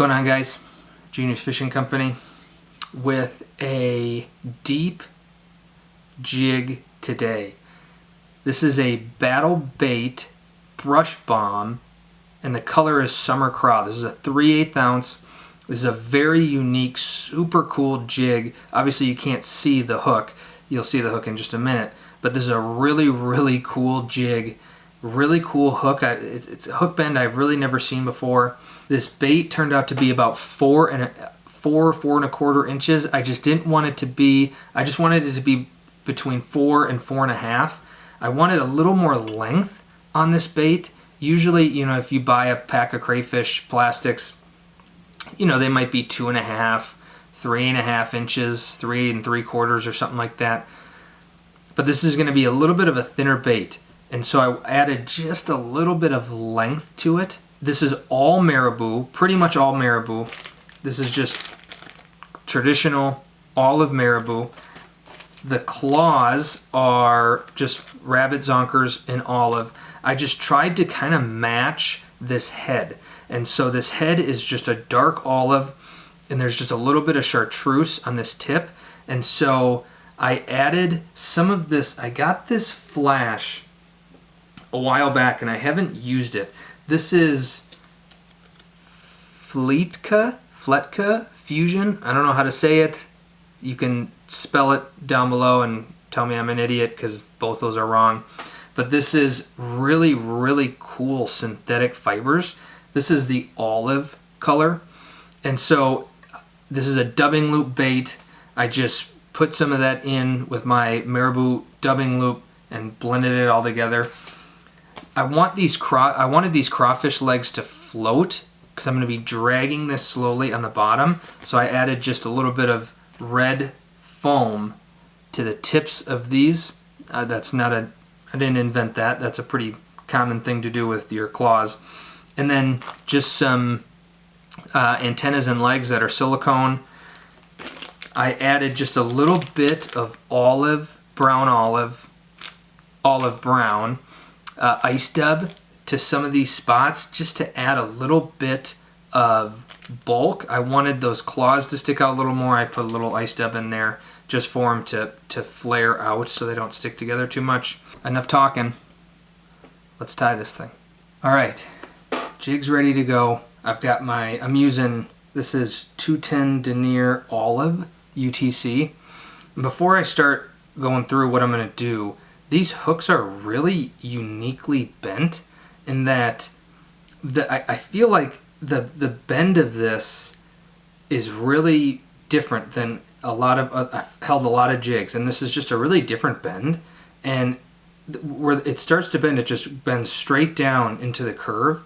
going on, guys? Genius Fishing Company with a deep jig today. This is a battle bait brush bomb and the color is Summer Craw. This is a 3/8 ounce. This is a very unique, super cool jig. Obviously you can't see the hook. You'll see the hook in just a minute. But this is a really cool jig. Really cool hook. It's a hook bend I've really never seen before. This bait turned out to be about 4.25 inches. I just didn't want it to be, I just wanted it to be between 4 and 4.5. I wanted a little more length on this bait. Usually, you know, if you buy a pack of crayfish plastics, you know, they might be 2.5, 3.5 inches, 3 3/4 or something like that. But this is going to be a little bit of a thinner bait. And so I added just a little bit of length to it. This is all Marabou, pretty much all Marabou. This is just traditional olive Marabou. The claws are just rabbit zonkers in olive. I just tried to kind of match this head. And so this head is just a dark olive and there's just a little bit of chartreuse on this tip. And so I added some of this. I got this flash a while back and I haven't used it. This is Fletka Fusion. I don't know how to say it. You can spell it down below and tell me I'm an idiot because both those are wrong. But this is really cool synthetic fibers. This is the olive color. And so this is a dubbing loop bait. I just put some of that in with my Marabou dubbing loop and blended it all together. I wanted these crawfish legs to float because I'm going to be dragging this slowly on the bottom. So I added just a little bit of red foam to the tips of these. I didn't invent that. That's a pretty common thing to do with your claws. And then just some antennas and legs that are silicone. I added just a little bit of brown ice dub to some of these spots just to add a little bit of bulk. I wanted those claws to stick out a little more. I put a little ice dub in there just for them to flare out so they don't stick together too much. Enough talking. Let's tie this thing. All right, jig's ready to go. I'm using, this is 210 denier olive UTC. Before I start going through what I'm going to do, these hooks are really uniquely bent in that I feel like the bend of this is really different than I've held a lot of jigs, and this is just a really different bend. And where it starts to bend, it just bends straight down into the curve.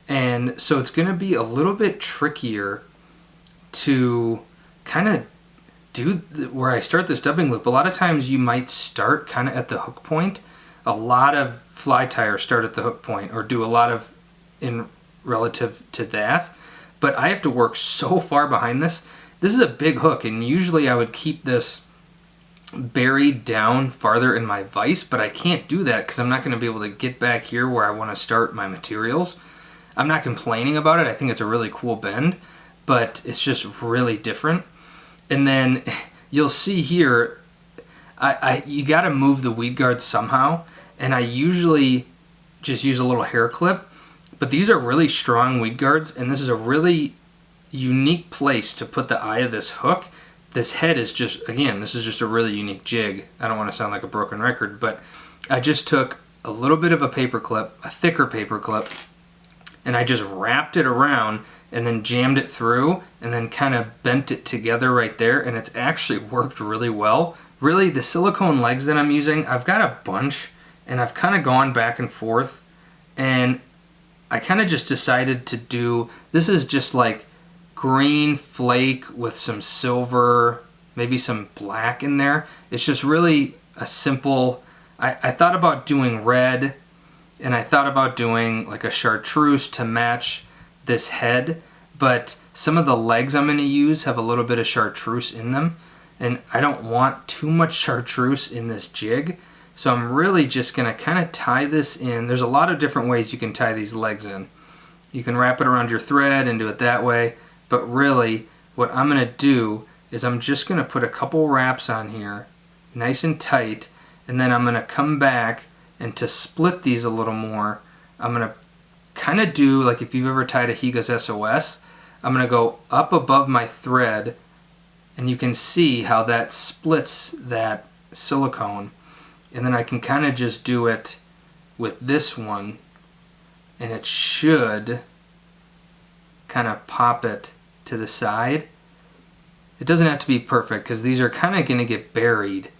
And so it's going to be a little bit trickier to kind of do where I start this dubbing loop. A lot of times you might start kind of at the hook point. A lot of fly tyers start at the hook point or do a lot of in relative to that. But I have to work so far behind this. This is a big hook, and usually I would keep this buried down farther in my vise, but I can't do that because I'm not going to be able to get back here where I want to start my materials. I'm not complaining about it. I think it's a really cool bend, but it's just really different. And then you'll see here, you got to move the weed guard somehow, and I usually just use a little hair clip, but these are really strong weed guards, and this is a really unique place to put the eye of this hook. This head is just, again, this is just a really unique jig. I don't want to sound like a broken record, but I just took a little bit of a paper clip, a thicker paper clip, and I just wrapped it around and then jammed it through and then kind of bent it together right there, and it's actually worked really well. Really, the silicone legs that I'm using, I've got a bunch, and I've kind of gone back and forth, and I kind of just decided to do, this is just like green flake with some silver, maybe some black in there. It's just really a simple, I thought about doing red, and I thought about doing like a chartreuse to match this head, but some of the legs I'm going to use have a little bit of chartreuse in them, and I don't want too much chartreuse in this jig, so I'm really just going to kind of tie this in. There's a lot of different ways you can tie these legs in. You can wrap it around your thread and do it that way, but really what I'm going to do is I'm just going to put a couple wraps on here, nice and tight, and then I'm going to come back, and to split these a little more, I'm going to kind of do like if you've ever tied a Higa's SOS. I'm going to go up above my thread, and you can see how that splits that silicone. And then I can kind of just do it with this one, and it should kind of pop it to the side. It doesn't have to be perfect because these are kind of going to get buried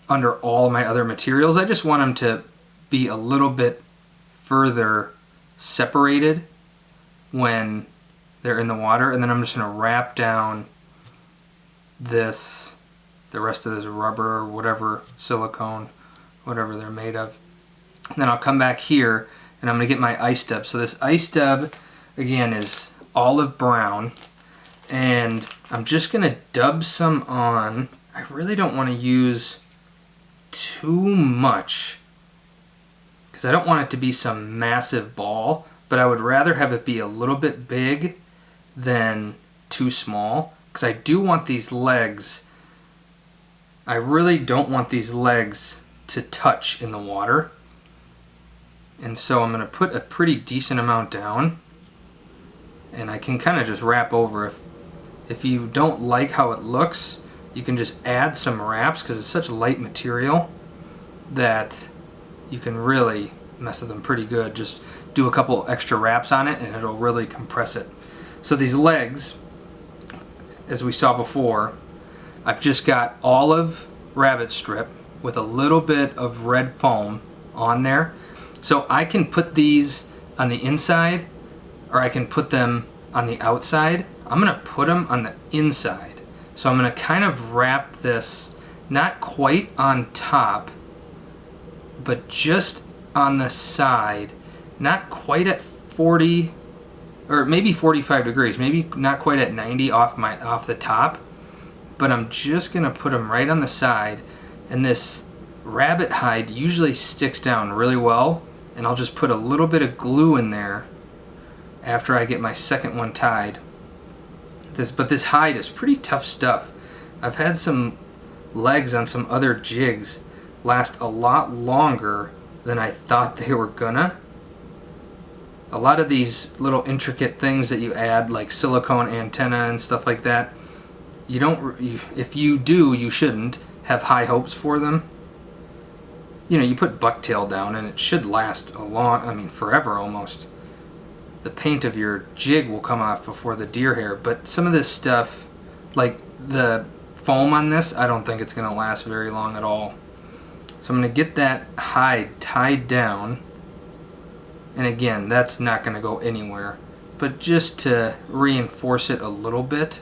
under all my other materials. I just want them to be a little bit further separated when they're in the water, and then I'm just going to wrap down the rest of this rubber or whatever, silicone, whatever they're made of. And then I'll come back here and I'm going to get my ice dub. So this ice dub again is olive brown, and I'm just going to dub some on. I really don't want to use too much because I don't want it to be some massive ball, but I would rather have it be a little bit big than too small, because I do want these legs, I really don't want these legs to touch in the water. And so I'm going to put a pretty decent amount down, and I can kind of just wrap over. If you don't like how it looks, you can just add some wraps because it's such light material that you can really mess with them pretty good. Just do a couple extra wraps on it and it'll really compress it. So these legs, as we saw before, I've just got olive rabbit strip with a little bit of red foam on there. So I can put these on the inside or I can put them on the outside. I'm going to put them on the inside. So I'm going to kind of wrap this not quite on top, but just on the side, not quite at 40 or maybe 45 degrees, maybe not quite at 90 off the top, but I'm just going to put them right on the side. And this rabbit hide usually sticks down really well, and I'll just put a little bit of glue in there after I get my second one tied. But this hide is pretty tough stuff. I've had some legs on some other jigs last a lot longer than I thought they were gonna. A lot of these little intricate things that you add, like silicone antenna and stuff like that, if you do, you shouldn't have high hopes for them. You know, you put bucktail down and it should last forever almost. The paint of your jig will come off before the deer hair, but some of this stuff, like the foam on this, I don't think it's gonna last very long at all. So I'm gonna get that hide tied down, and again, that's not gonna go anywhere, but just to reinforce it a little bit,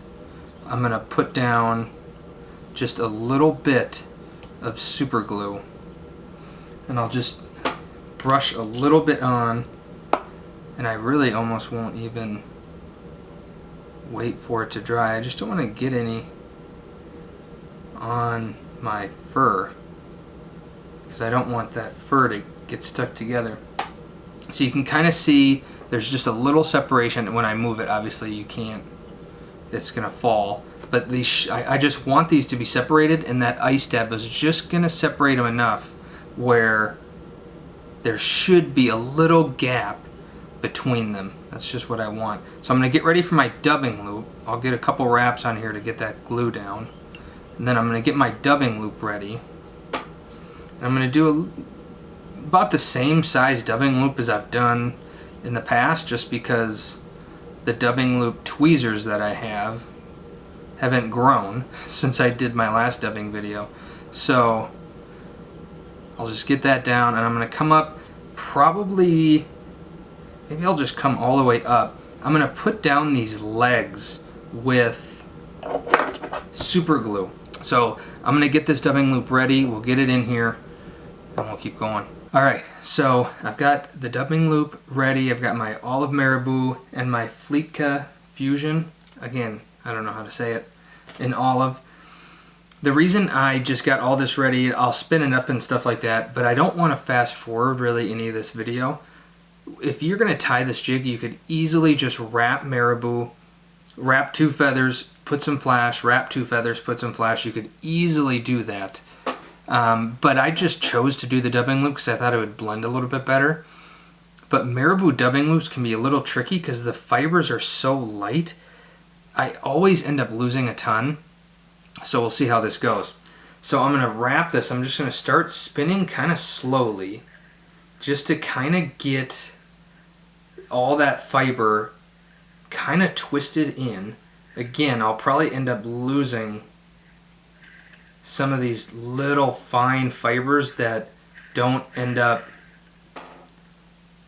I'm gonna put down just a little bit of super glue, and I'll just brush a little bit on, and I really almost won't even wait for it to dry. I just don't want to get any on my fur because I don't want that fur to get stuck together. So you can kind of see there's just a little separation. When I move it, obviously you can't, it's gonna fall, but these I just want these to be separated, and that ice dab is just gonna separate them enough where there should be a little gap between them. That's just what I want. So I'm going to get ready for my dubbing loop. I'll get a couple wraps on here to get that glue down, and then I'm going to get my dubbing loop ready. And I'm going to do about the same size dubbing loop as I've done in the past, just because the dubbing loop tweezers that I have haven't grown since I did my last dubbing video. So I'll just get that down, and I'm going to come up probably, maybe I'll just come all the way up. I'm going to put down these legs with super glue. So I'm going to get this dubbing loop ready. We'll get it in here and we'll keep going. Alright, so I've got the dubbing loop ready. I've got my olive Marabou and my Fletka Fusion. Again, I don't know how to say it, in olive. The reason I just got all this ready, I'll spin it up and stuff like that, but I don't want to fast forward really any of this video. If you're going to tie this jig, you could easily just wrap Marabou wrap 2 feathers, put some flash, wrap 2 feathers, put some flash. You could easily do that. But I just chose to do the dubbing loop because I thought it would blend a little bit better. But Marabou dubbing loops can be a little tricky because the fibers are so light. I always end up losing a ton. So we'll see how this goes. So I'm going to wrap this. I'm just going to start spinning kind of slowly just to kind of get all that fiber kind of twisted in. Again, I'll probably end up losing some of these little fine fibers that don't end up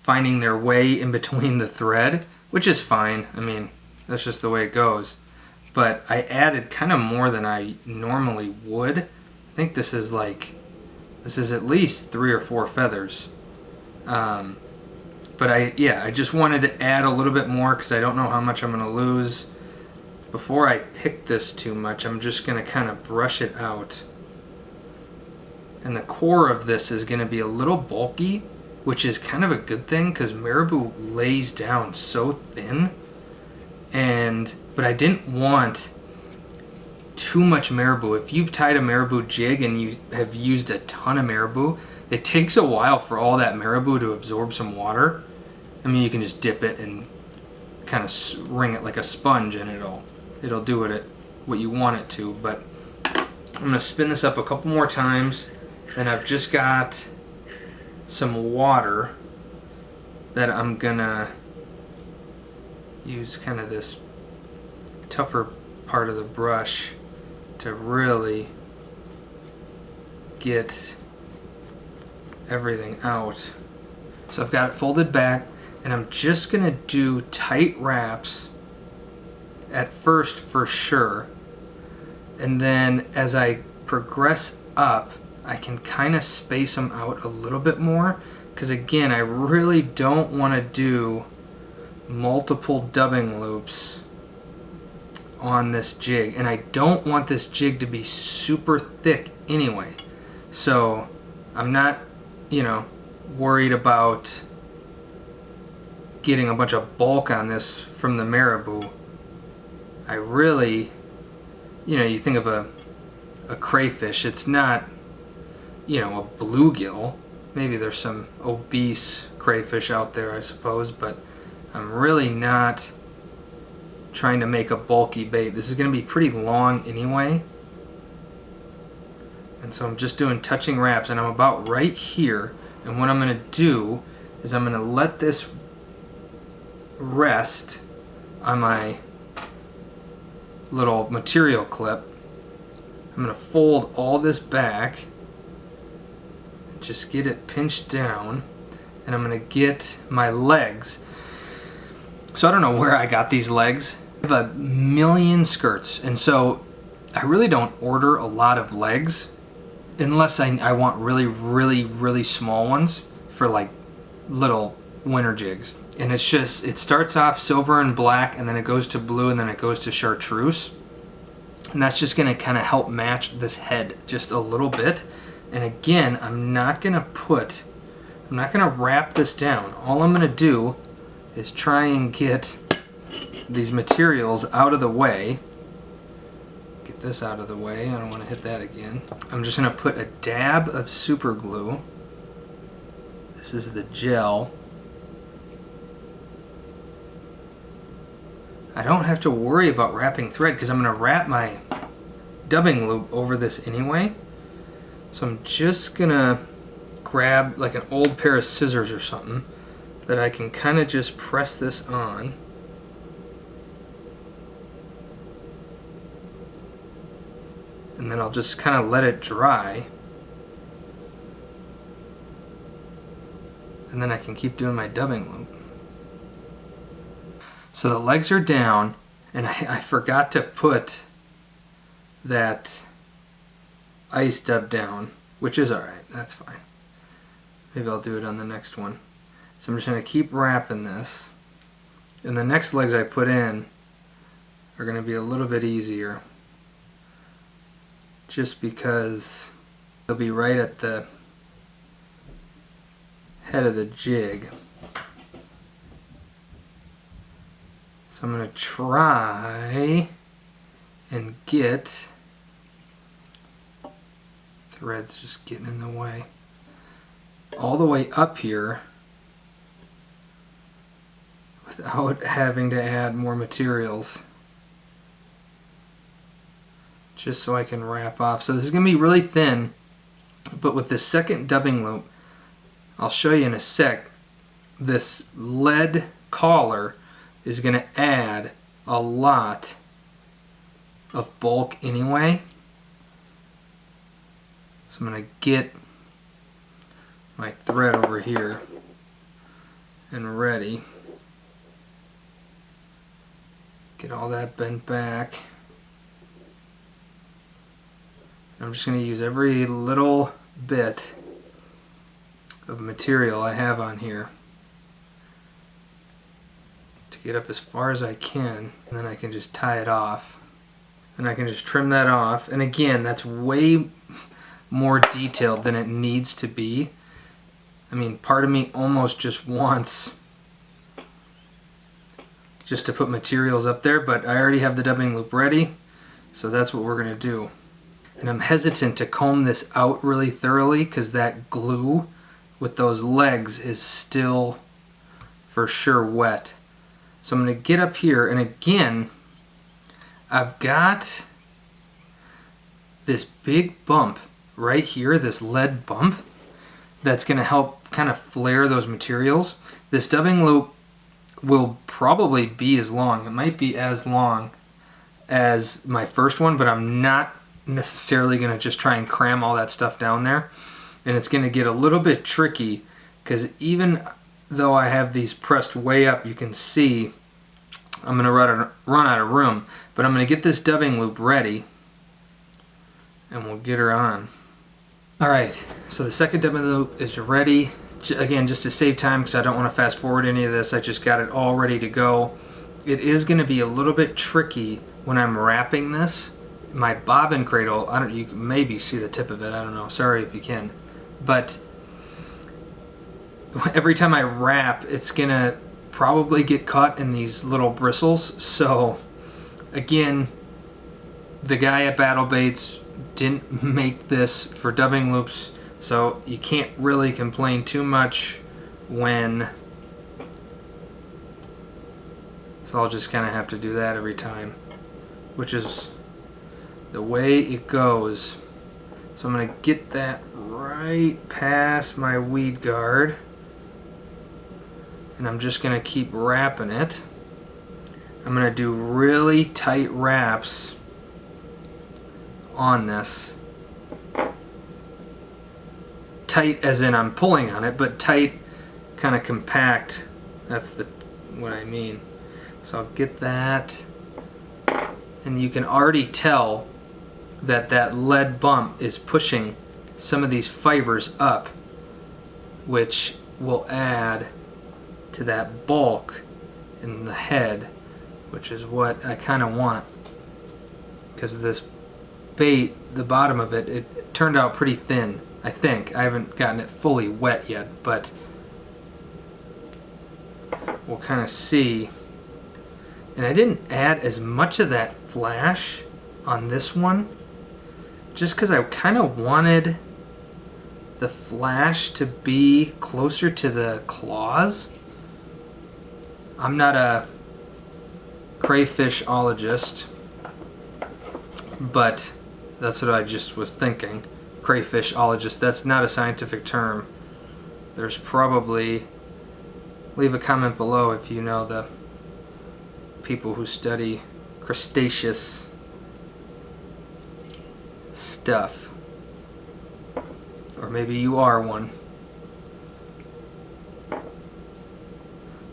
finding their way in between the thread, which is fine. I mean, that's just the way it goes. But I added kind of more than I normally would. I think this is at least 3 or 4 feathers. But I just wanted to add a little bit more because I don't know how much I'm going to lose. Before I pick this too much, I'm just going to kind of brush it out. And the core of this is going to be a little bulky, which is kind of a good thing because Marabou lays down so thin. But I didn't want too much Marabou. If you've tied a Marabou jig and you have used a ton of Marabou, it takes a while for all that Marabou to absorb some water. I mean, you can just dip it and kind of wring it like a sponge and it'll do what you want it to. But I'm going to spin this up a couple more times. Then I've just got some water that I'm going to use kind of this tougher part of the brush to really get everything out. So I've got it folded back and I'm just gonna do tight wraps at first for sure, and then as I progress up I can kind of space them out a little bit more because again I really don't want to do multiple dubbing loops on this jig, and I don't want this jig to be super thick anyway, so I'm not worried about getting a bunch of bulk on this from the Marabou. I really, you think of a crayfish, it's not a bluegill. Maybe there's some obese crayfish out there, I suppose, but I'm really not trying to make a bulky bait. This is going to be pretty long anyway. And so I'm just doing touching wraps, and I'm about right here. And what I'm going to do is I'm going to let this rest on my little material clip. I'm going to fold all this back, just get it pinched down, and I'm going to get my legs. So I don't know where I got these legs. I have a million skirts, and so I really don't order a lot of legs unless I want really, really, really small ones for like little winter jigs. And it starts off silver and black, and then it goes to blue, and then it goes to chartreuse. And that's just going to kind of help match this head just a little bit. And again, I'm not going to wrap this down. All I'm going to do is try and get these materials out of the way. Get this out of the way. I don't want to hit that again. I'm just going to put a dab of super glue. This is the gel. I don't have to worry about wrapping thread because I'm going to wrap my dubbing loop over this anyway. So I'm just going to grab like an old pair of scissors or something that I can kind of just press this on. And then I'll just kind of let it dry. And then I can keep doing my dubbing loop. So the legs are down, and I forgot to put that ice dub down, which is alright, that's fine. Maybe I'll do it on the next one. So I'm just going to keep wrapping this, and the next legs I put in are going to be a little bit easier, just because they'll be right at the head of the jig. So So I'm going to try and get, threads just getting in the way, all the way up here without having to add more materials, just so I can wrap off. So this is going to be really thin, but with the second dubbing loop, I'll show you in a sec, this lead collar is going to add a lot of bulk anyway. So I'm going to get my thread over here and ready. Get all that bent back. I'm just going to use every little bit of material I have on here to get up as far as I can, and then I can just tie it off. And I can just trim that off. And again, that's way more detailed than it needs to be. I mean, part of me almost just wants just to put materials up there, but I already have the dubbing loop ready, so that's what we're going to do. And I'm hesitant to comb this out really thoroughly because that glue with those legs is still for sure wet. So I'm going to get up here, and again, I've got this big bump right here, this lead bump, that's going to help kind of flare those materials. This dubbing loop will probably be as long. It might be as long as my first one, but I'm not necessarily going to just try and cram all that stuff down there. And it's going to get a little bit tricky because even though I have these pressed way up, you can see I'm going to run out of room. But I'm going to get this dubbing loop ready and we'll get her on. Alright, so the second dubbing loop is ready. Again, just to save time because I don't want to fast forward any of this, I just got it all ready to go. It is going to be a little bit tricky when I'm wrapping this. My bobbin cradle, you can maybe see the tip of it, I don't know, sorry if you can. But every time I wrap, it's going to probably get caught in these little bristles. So again, the guy at Battle Baits didn't make this for dubbing loops, so you can't really complain too much when, so I'll just kind of have to do that every time, which is the way it goes. So I'm going to get that right past my weed guard, and I'm just going to keep wrapping it. I'm going to do really tight wraps on this. Tight as in I'm pulling on it, but tight, kind of compact. That's what I mean. So I'll get that, and you can already tell that that lead bump is pushing some of these fibers up, which will add to that bulk in the head, which is what I kind of want, because this bait, the bottom of it, it turned out pretty thin. I think I haven't gotten it fully wet yet, but we'll kind of see. And I didn't add as much of that flash on this one just because I kind of wanted the flash to be closer to the claws. I'm not a crayfishologist, but that's what I just was thinking. Crayfishologist, that's not a scientific term. There's probably, leave a comment below if you know the people who study crustaceous stuff, or maybe you are one.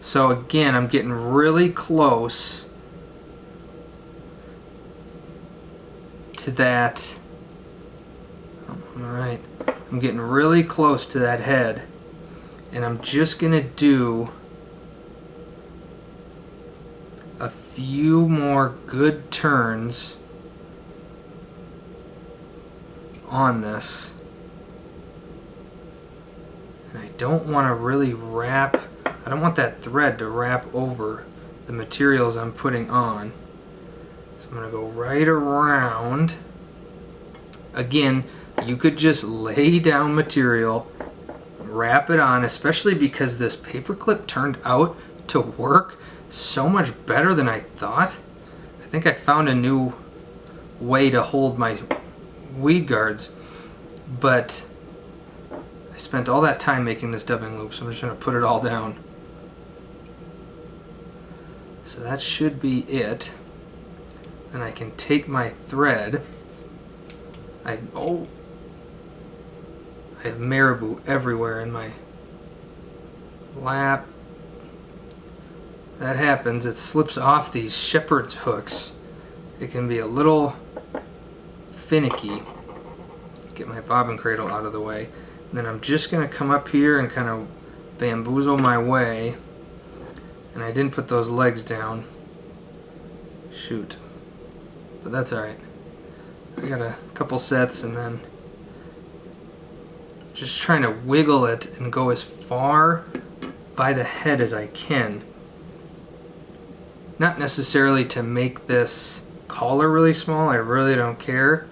So again, I'm getting really close to that. Alright, I'm getting really close to that head, and I'm just gonna do a few more good turns on this. And I don't want to really wrap, I don't want that thread to wrap over the materials I'm putting on. So I'm going to go right around. Again, you could just lay down material, wrap it on, especially because this paper clip turned out to work so much better than I thought. I think I found a new way to hold my weed guards, but I spent all that time making this dubbing loop, so I'm just going to put it all down. So that should be it. And I can take my thread. I have Marabou everywhere in my lap. That happens. It slips off these shepherd's hooks. It can be a little finicky. Get my bobbin cradle out of the way. And then I'm just going to come up here and kind of bamboozle my way. And I didn't put those legs down. Shoot. But that's alright. I got a couple sets, and then just trying to wiggle it and go as far by the head as I can. Not necessarily to make this collar really small, I really don't care,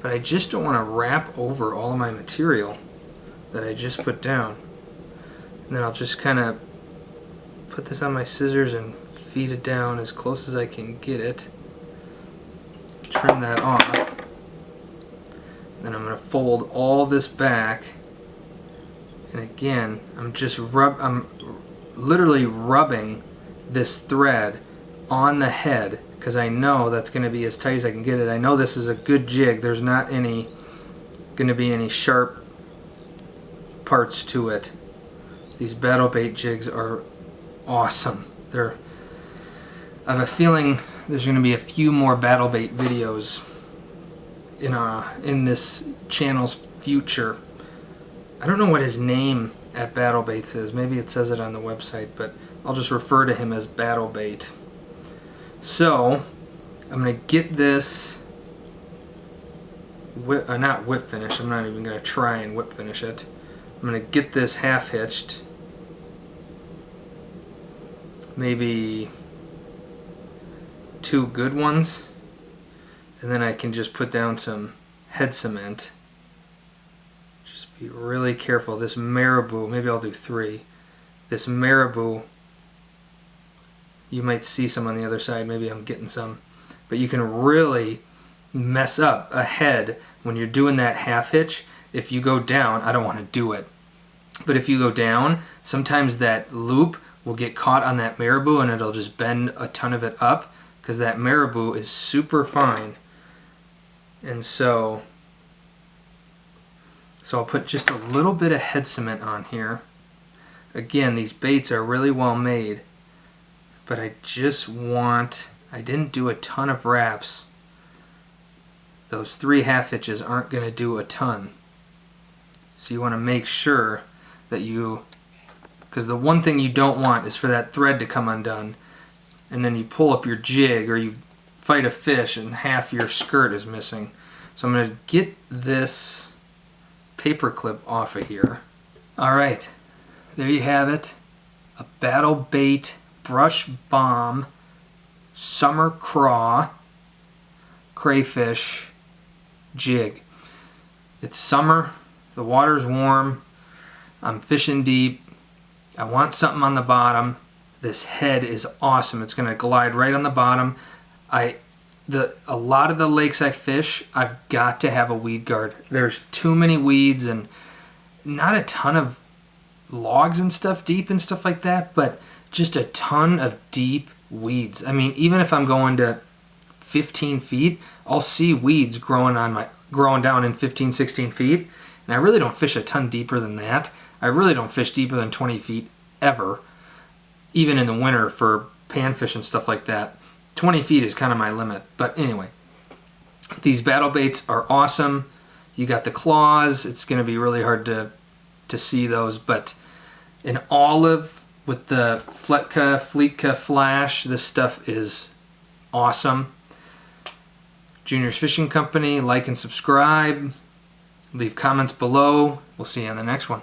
but I just don't want to wrap over all of my material that I just put down. And then I'll just kind of put this on my scissors and feed it down as close as I can get it. Trim that off. Then I'm going to fold all this back, and again I'm literally rubbing this thread on the head because I know that's going to be as tight as I can get it. I know this is a good jig. There's not going to be any sharp parts to it. These battle bait jigs are awesome. I have a feeling there's going to be a few more battle bait videos in this channel's future. I don't know what his name at Battle Baits is. Maybe it says it on the website, but I'll just refer to him as Battle Bait. So I'm going to get this not whip finish. I'm not even going to try and whip finish it. I'm going to get this half hitched. Maybe 2 good ones, and then I can just put down some head cement. Just be really careful. This Marabou, maybe I'll do 3. This Marabou, you might see some on the other side, maybe I'm getting some, but you can really mess up a head when you're doing that half hitch. If you go down, I don't want to do it, but if you go down, sometimes that loop will get caught on that Marabou and it'll just bend a ton of it up, because that Marabou is super fine. And so I'll put just a little bit of head cement on here. Again, these baits are really well made, but I didn't do a ton of wraps. Those 3 half hitches aren't going to do a ton. So you want to make sure that because the one thing you don't want is for that thread to come undone, and then you pull up your jig or you fight a fish and half your skirt is missing. So I'm going to get this paper clip off of here. Alright, there you have it. A Battle Bait Brush Bomb Summer Craw Crayfish jig. It's summer, the water's warm, I'm fishing deep, I want something on the bottom. This head is awesome. It's going to glide right on the bottom. A lot of the lakes I fish, I've got to have a weed guard. There's too many weeds and not a ton of logs and stuff deep and stuff like that, but just a ton of deep weeds. I mean, even if I'm going to 15 feet, I'll see weeds growing down in 15, 16 feet. And I really don't fish a ton deeper than that. I really don't fish deeper than 20 feet ever. Even in the winter for panfish and stuff like that. 20 feet is kind of my limit. But anyway, these battle baits are awesome. You got the claws. It's going to be really hard to see those. But in olive with the Fletka flash, this stuff is awesome. Junior's Fishing Company, like and subscribe. Leave comments below. We'll see you on the next one.